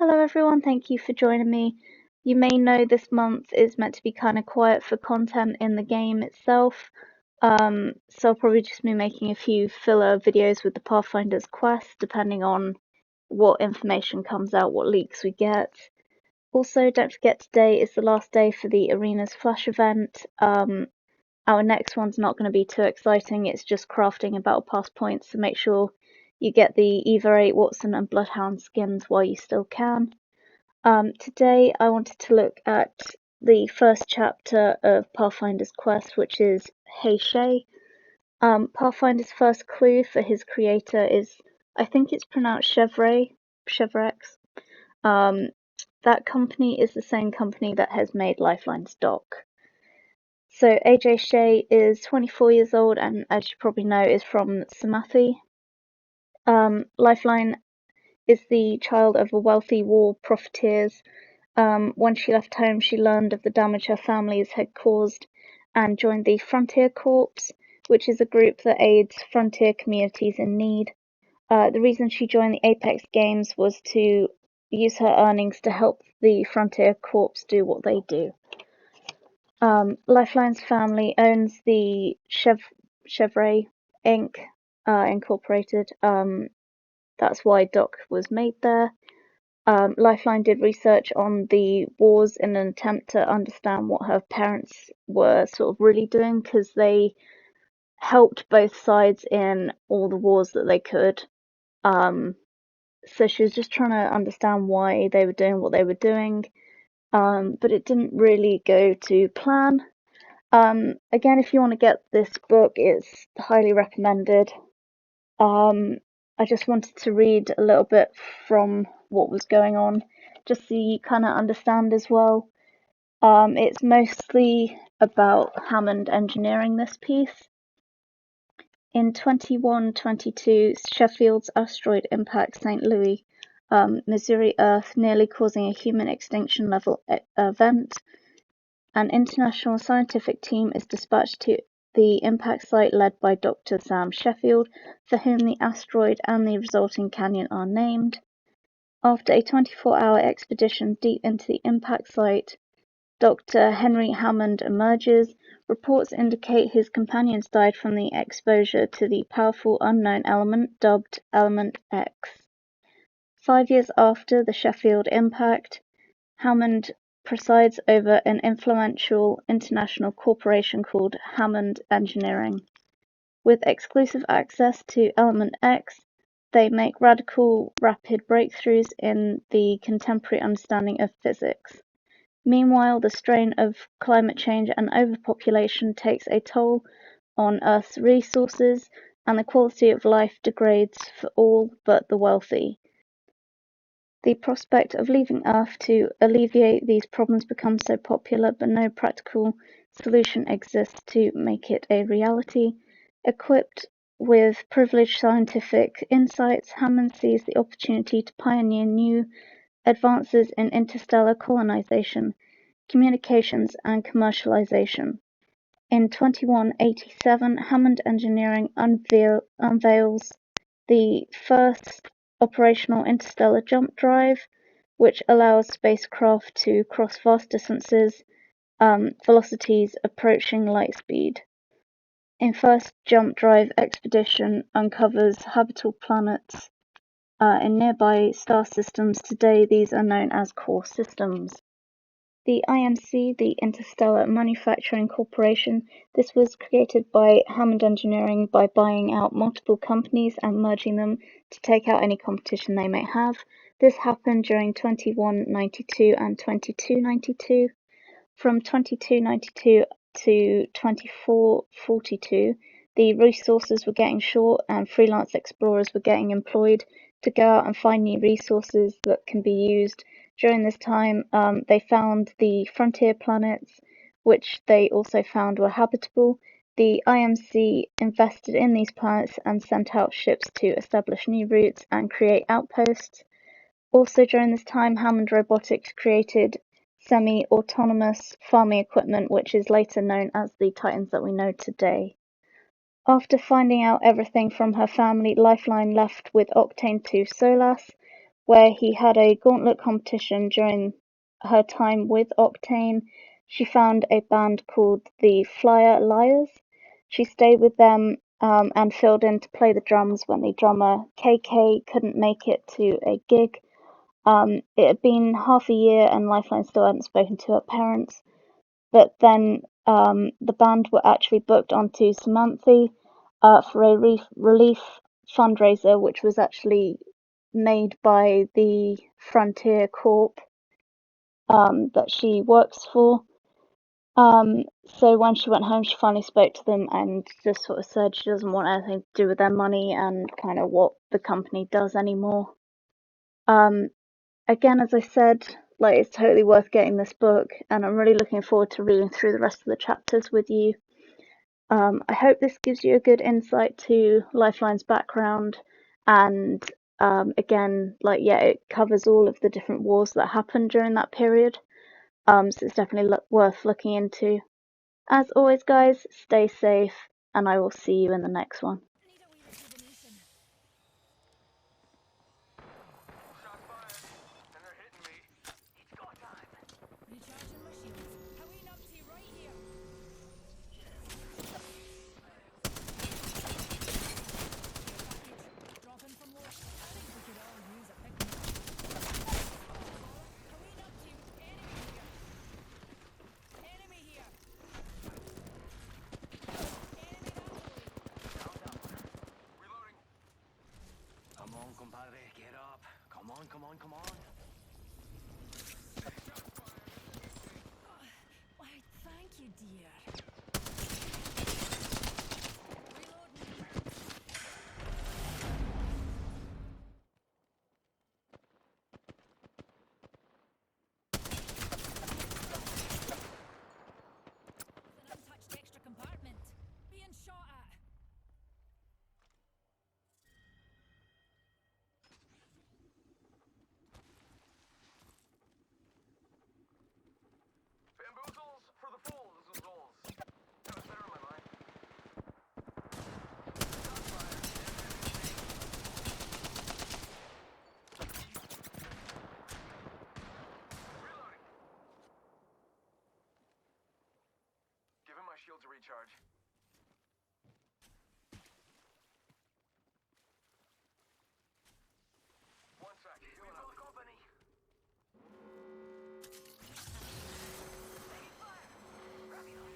Hello everyone, thank you for joining me. You may know this month is meant to be kind of quiet for content in the game itself, so I'll probably just be making a few filler videos with the Pathfinders quest, depending on what information comes out, what leaks we get. Also, don't forget today is the last day for the Arenas Flash event. Our next one's not going to be too exciting, it's just crafting and battle pass points, so make sure you get the Eva 8, Watson and Bloodhound skins while you still can. Today I wanted to look at the first chapter of Pathfinder's quest, which is Hey Shay. Pathfinder's first clue for his creator is, I think it's pronounced Chevrex. That company is the same company that has made Lifeline's dock. So AJ Shay is 24 years old and, as you probably know, is from Samathi. Lifeline is the child of a wealthy war profiteers. When she left home, she learned of the damage her families had caused and joined the Frontier Corps, which is a group that aids frontier communities in need. The reason she joined the Apex Games was to use her earnings to help the Frontier Corps do what they do. Lifeline's family owns the Chevre Inc. Incorporated. That's why Doc was made there. Lifeline did research on the wars in an attempt to understand what her parents were sort of really doing, because they helped both sides in all the wars that they could. So she was just trying to understand why they were doing what they were doing, but it didn't really go to plan. Again, if you want to get this book, it's highly recommended. I just wanted to read a little bit from what was going on, just so you kind of understand as well. It's mostly about Hammond engineering this piece. In 2122, Sheffield's asteroid impacts St. Louis, Missouri, Earth, nearly causing a human extinction level event. An international scientific team is dispatched to the impact site led by Dr. Sam Sheffield, for whom the asteroid and the resulting canyon are named. After a 24-hour expedition deep into the impact site, Dr. Henry Hammond emerges. Reports indicate his companions died from the exposure to the powerful unknown element dubbed Element X. 5 years after the Sheffield impact, Hammond presides over an influential international corporation called Hammond Engineering. With exclusive access to Element X, they make radical, rapid breakthroughs in the contemporary understanding of physics. Meanwhile, the strain of climate change and overpopulation takes a toll on Earth's resources, and the quality of life degrades for all but the wealthy. The prospect of leaving Earth to alleviate these problems becomes so popular, but no practical solution exists to make it a reality. Equipped with privileged scientific insights, Hammond sees the opportunity to pioneer new advances in interstellar colonization, communications, and commercialization. In 2187, Hammond Engineering unveils the first operational interstellar jump drive, which allows spacecraft to cross vast distances, velocities approaching light speed. In first jump drive expedition uncovers habitable planets in nearby star systems. Today these are known as core systems. The IMC, the Interstellar Manufacturing Corporation, this was created by Hammond Engineering by buying out multiple companies and merging them to take out any competition they may have. This happened during 2192 and 2292. From 2292 to 2442, the resources were getting short and freelance explorers were getting employed to go out and find new resources that can be used. During this time, they found the frontier planets, which they also found were habitable. The IMC invested in these planets and sent out ships to establish new routes and create outposts. Also during this time, Hammond Robotics created semi-autonomous farming equipment, which is later known as the Titans that we know today. After finding out everything from her family, Lifeline left with Octane 2 Solas, where he had a gauntlet competition during her time with Octane. She found a band called the Flyer Liars. She stayed with them and filled in to play the drums when the drummer KK couldn't make it to a gig. It had been half a year and Lifeline still hadn't spoken to her parents. But then the band were actually booked onto Samantha for a relief fundraiser, which was actually made by the Frontier Corp that she works for. So when she went home, she finally spoke to them and just sort of said she doesn't want anything to do with their money and kind of what the company does anymore. Again, as I said, like, it's totally worth getting this book, and I'm really looking forward to reading through the rest of the chapters with you. I hope this gives you a good insight to Lifeline's background, and again, like, yeah, it covers all of the different wars that happened during that period. So it's definitely worth looking into. As always, guys, stay safe, and I will see you in the next one. Come on, compadre, get up. Come on, come on, come on. Why, thank you, dear. An untouched extra compartment. Being shot at. Bamboozles for the fools and souls. Got a center on my mind. Reloading. Giving my shield to recharge. One sec. Healing up. Company. Taking fire. Wrapping up.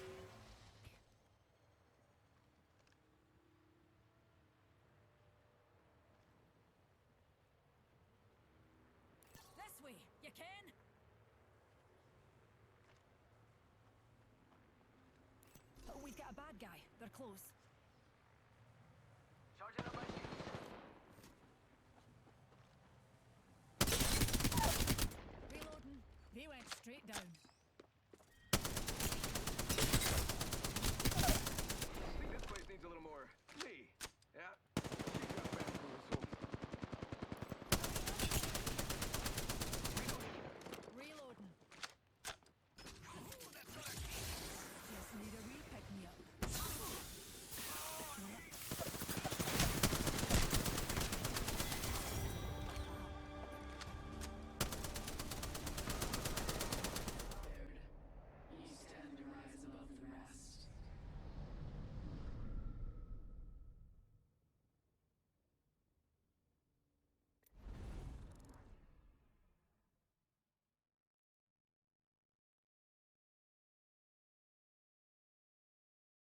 This way, you can? Oh, we've got a bad guy. They're close.